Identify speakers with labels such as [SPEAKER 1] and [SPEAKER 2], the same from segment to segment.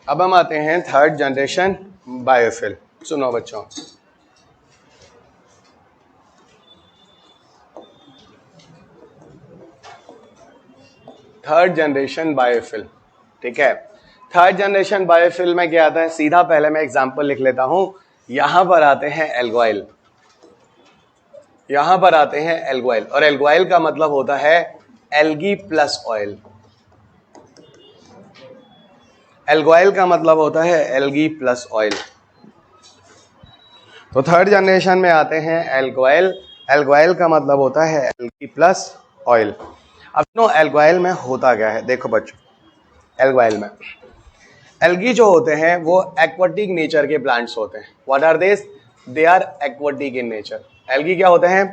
[SPEAKER 1] अब हम आते हैं थर्ड जनरेशन बायोफिल। सुनो बच्चों, थर्ड जनरेशन बायोफिल, ठीक है। थर्ड जनरेशन बायोफिल में क्या आता है, सीधा पहले मैं एग्जांपल लिख लेता हूं। यहां पर आते हैं एल्गोइल, यहां पर आते हैं एल्गोइल, और एल्गोइल का मतलब होता है एल्गी प्लस ऑयल। एल्गोइल का मतलब होता है एल्गी प्लस ऑयल। तो थर्ड जनरेशन में आते हैं एल्गोइल। एल्गोइल का मतलब होता है एल्गी प्लस ऑयल। अब सुनो एल्गोइल में होता क्या है, देखो बच्चों, एल्गोइल में एल्गी जो होते हैं वो एक्वाटिक नेचर के प्लांट्स होते हैं। What are this, they are aquatic in nature. Algae क्या होते हैं,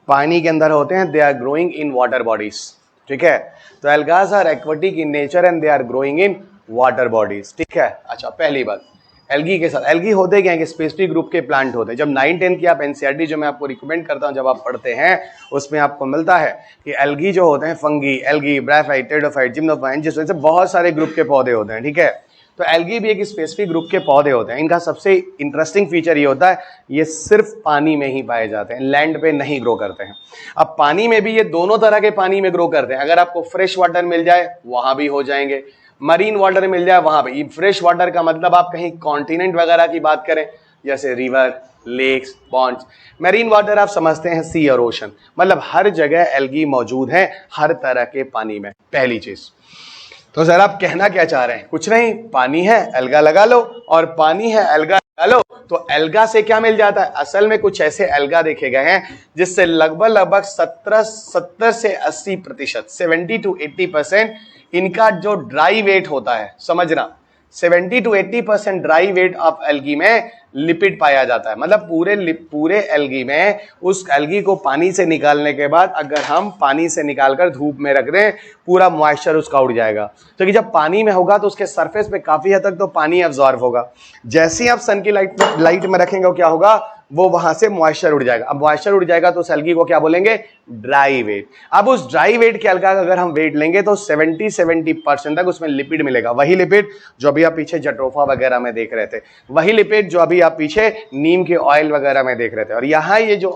[SPEAKER 1] पानी के अंदर होते हैं, they are growing in water bodies, ठीक है। तो algae are aquatic in nature and they are growing in water bodies, ठीक है। अच्छा, पहली बात, एल्गी के साथ एल्गी होते क्या है कि स्पेसिफिक ग्रुप के प्लांट होते हैं। जब 9-10 की आप एनसीईआरटी जो मैं आपको रिकमेंड करता हूं जब आप पढ़ते हैं, उसमें आपको मिलता है कि एल्गी जो होते हैं फंगी, एल्गी, ब्रायोफाइट, टेरिडोफाइट, जिम्नोफाइट, जिस वजह से बहुत सारे ग्रुप के पौधे होते हैं, ठीक है। तो एल्गी भी एक स्पेसिफिक ग्रुप के पौधे होते हैं। इनका सबसे इंटरेस्टिंग फीचर ये होता है, ये सिर्फ पानी में ही पाए जाते हैं, लैंड पे नहीं ग्रो करते हैं। अब पानी में भी ये दोनों तरह के पानी में ग्रो करते हैं। अगर आपको फ्रेश वाटर मिल जाए वहां भी हो जाएंगे, मरीन वाटर मिल जाए वहां पे। फ्रेश वाटर का मतलब आप कहीं कॉन्टिनेंट वगैरह की बात करें, जैसे river, lakes, ponds. Marine water आप समझते हैं सी और ओशन, मतलब हर जगह एल्गी मौजूद है, हर तरह के पानी में। पहली चीज तो सर आप कहना क्या चाह रहे हैं, कुछ नहीं, पानी है एल्गा लगा लो, और पानी है एल्गा लगा लो। तो एल्गा से क्या मिल जाता है, असल में कुछ ऐसे एल्गा देखे गए हैं जिससे लगभग 70 से 80%, 70 to 80% इनका जो ड्राई वेट होता है, समझना 70 to 80% dry weight of algae में लिपिड पाया जाता है। मतलब पूरे एल्गी में, उस एल्गी को पानी से निकालने के बाद अगर हम पानी से निकालकर धूप में रख दें, पूरा मॉइस्चर उसका उड़ जाएगा। तो कि जब पानी में होगा तो उसके सरफेस पे काफी हद तक तो पानी एब्जॉर्ब होगा। जैसे ही आप सन की लाइट में रखेंगे क्या होगा, वो वहां से मॉइस्चर उड़ जाएगा। अब मॉइस्चर उड़ जाएगा तो उस एल्गी को क्या बोलेंगे, ड्राई वेट। अब उस ड्राई वेट के एल्गा का अगर हम वेट लेंगे तो 70% तक उसमें लिपिड मिलेगा। वही लिपिड जो अभी आप पीछे जट्रोफा वगैरह में देख रहे थे, वही लिपिड जो अभी आप पीछे नीम के ऑयल वगैरह में देख रहे थे। और यहाँ ये जो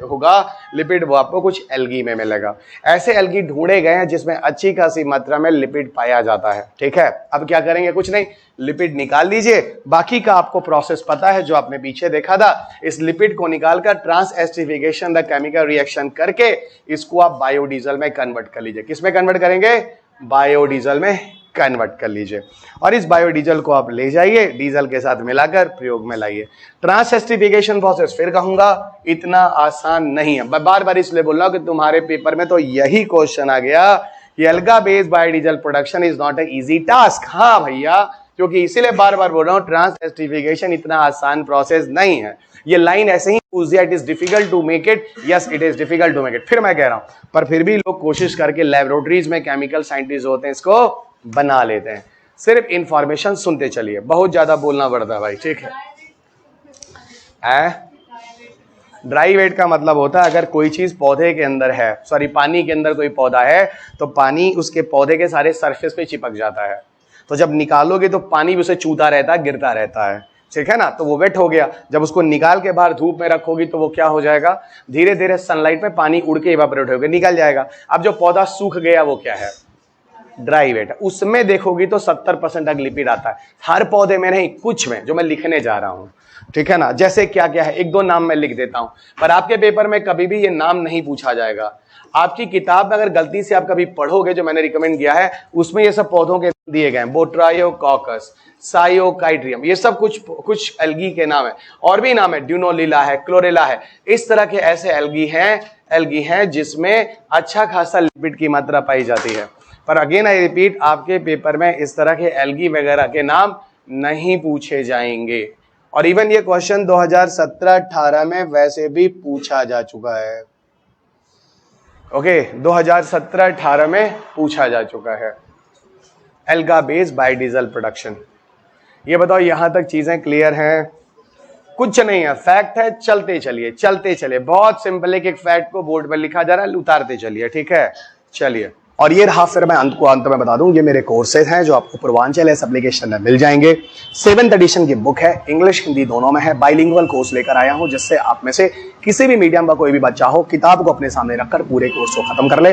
[SPEAKER 1] होगा लिपिड, वो आपको कुछ एल्गी में मिलेगा। ऐसे एल्गी ढूंढे गए हैं जिसमें अच्छी खासी मात्रा में लिपिड पाया जाता है, ठीक है। अब क्या करेंगे, कुछ नहीं, लिपिड निकाल लीजिए। बाकी का आपको प्रोसेस पता है जो आपने पीछे देखा था। इस लिपिड को निकालकर transesterification the chemical reaction करके इसको आप बायोडीजल में कन्वर्ट कर लीजिए। किस में कन्वर्ट करेंगे, बायोडीजल में कन्वर्ट कर लीजिए। और इस बायोडीजल को आप ले जाइए, डीजल के साथ मिलाकर प्रयोग में लाइए। ट्रांस एस्टिफिकेशन प्रोसेस फिर कहूंगा इतना आसान नहीं है। मैं बार बार इसलिए बोल रहा हूं कि तुम्हारे पेपर में तो यही क्वेश्चन आ गया कि alga based biodiesel production is not a easy task. हाँ भैया, क्योंकि इसीलिए बार बार बोल रहा हूं ट्रांस एस्टिफिकेशन इतना आसान प्रोसेस नहीं है। ये लाइन ऐसे ही पूछ दिया, it is difficult to make it, yes it is difficult to make it. फिर मैं कह रहा हूं, पर फिर भी लोग कोशिश करके लैबोरेटरीज में केमिकल साइंटिस्ट होते हैं इसको बना लेते हैं। सिर्फ इंफॉर्मेशन सुनते चलिए, बहुत ज्यादा बोलना पड़ता है भाई, ठीक है। ड्राई वेट का मतलब होता है अगर कोई चीज पौधे के अंदर है, सॉरी पानी के अंदर कोई पौधा है, तो पानी उसके पौधे के सारे सरफेस पे चिपक जाता है। तो जब निकालोगे तो पानी भी उसे चूता रहता है, गिरता रहता है, ठीक है ना। तो वो वेट हो गया। जब उसको निकाल के बाहर धूप में रखोगी तो वो क्या हो जाएगा, धीरे धीरे सनलाइट में पानी उड़ के इवापोरेट होकर निकल जाएगा। अब जो पौधा सूख गया वो क्या है, ड्राई वेट। उसमें देखोगी तो 70% तक लिपिड आता है। हर पौधे में नहीं, कुछ में जो मैं लिखने जा रहा हूं, ठीक है ना। जैसे क्या क्या है, एक दो नाम मैं लिख देता हूं, पर आपके पेपर में कभी भी ये नाम नहीं पूछा जाएगा। आपकी किताब में अगर गलती से आप कभी पढ़ोगे जो मैंने रिकमेंड किया है, उसमें ये सब पौधों के दिए गए हैं, बोट्रायोकॉकस, सायोकाइड्रियम, ये सब कुछ एल्गी के नाम है। और भी नाम है, ड्यूनोलिला है, क्लोरेला है। इस तरह के ऐसे एल्गी हैं जिसमें अच्छा खासा लिपिड की मात्रा पाई जाती है। पर अगेन आई रिपीट, आपके पेपर में इस तरह के एल्गी वगैरह के नाम नहीं पूछे जाएंगे। और इवन ये क्वेश्चन 2017-18 में वैसे भी पूछा जा चुका है। ओके, 2017-18 में पूछा जा चुका है, एल्गा बेस्ड बायोडीजल प्रोडक्शन। ये बताओ यहां तक चीजें क्लियर हैं? कुछ नहीं है, फैक्ट है, चलते चलिए। बहुत सिंपल है कि एक फैक्ट को बोर्ड पर लिखा जा रहा है, उतारते चलिए, ठीक है। चलिए और ये रहा, फिर मैं अंत में बता दूं, ये मेरे कोर्सेज हैं जो आपको पूर्वांचल एस एप्लीकेशन में मिल जाएंगे। 7th एडिशन की बुक है, इंग्लिश हिंदी दोनों में है, बाइलिंगुअल कोर्स लेकर आया हूं, जिससे आप में से किसी भी मीडियम का कोई भी बच्चा हो, किताब को अपने सामने रखकर पूरे कोर्स को खत्म कर ले।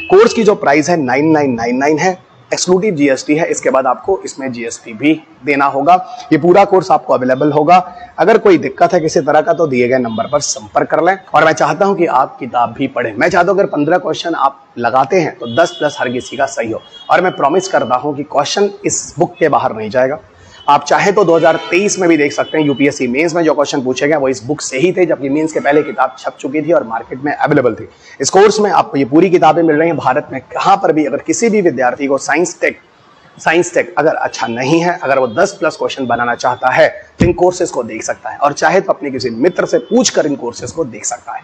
[SPEAKER 1] कोर्स की जो प्राइस है 9999 है, एक्सक्लूसिव जीएसटी है। इसके बाद आपको इसमें जीएसटी भी देना होगा। ये पूरा कोर्स आपको अवेलेबल होगा। अगर कोई दिक्कत है किसी तरह का तो दिए गए नंबर पर संपर्क कर लें। और मैं चाहता हूं कि आप किताब भी पढ़ें। मैं चाहता हूं अगर 15 क्वेश्चन आप लगाते हैं तो 10 प्लस हर किसी का सही हो। और मैं प्रॉमिस करता हूं कि क्वेश्चन इस बुक के बाहर नहीं जाएगा। आप चाहे तो 2023 में भी देख सकते हैं, यूपीएससी मेंस में जो क्वेश्चन पूछे गए वो इस बुक से ही थे, जबकि मेंस के पहले किताब छप चुकी थी और मार्केट में अवेलेबल थी। इस कोर्स में आपको ये पूरी किताबें मिल रही हैं। भारत में कहां पर भी अगर किसी भी विद्यार्थी को साइंस टेक अगर अच्छा नहीं है, अगर वो 10 प्लस क्वेश्चन बनाना चाहता है तो इन कोर्सेज को देख सकता है, और चाहे तो अपने किसी मित्र से पूछकर इन कोर्सेज को देख सकता है।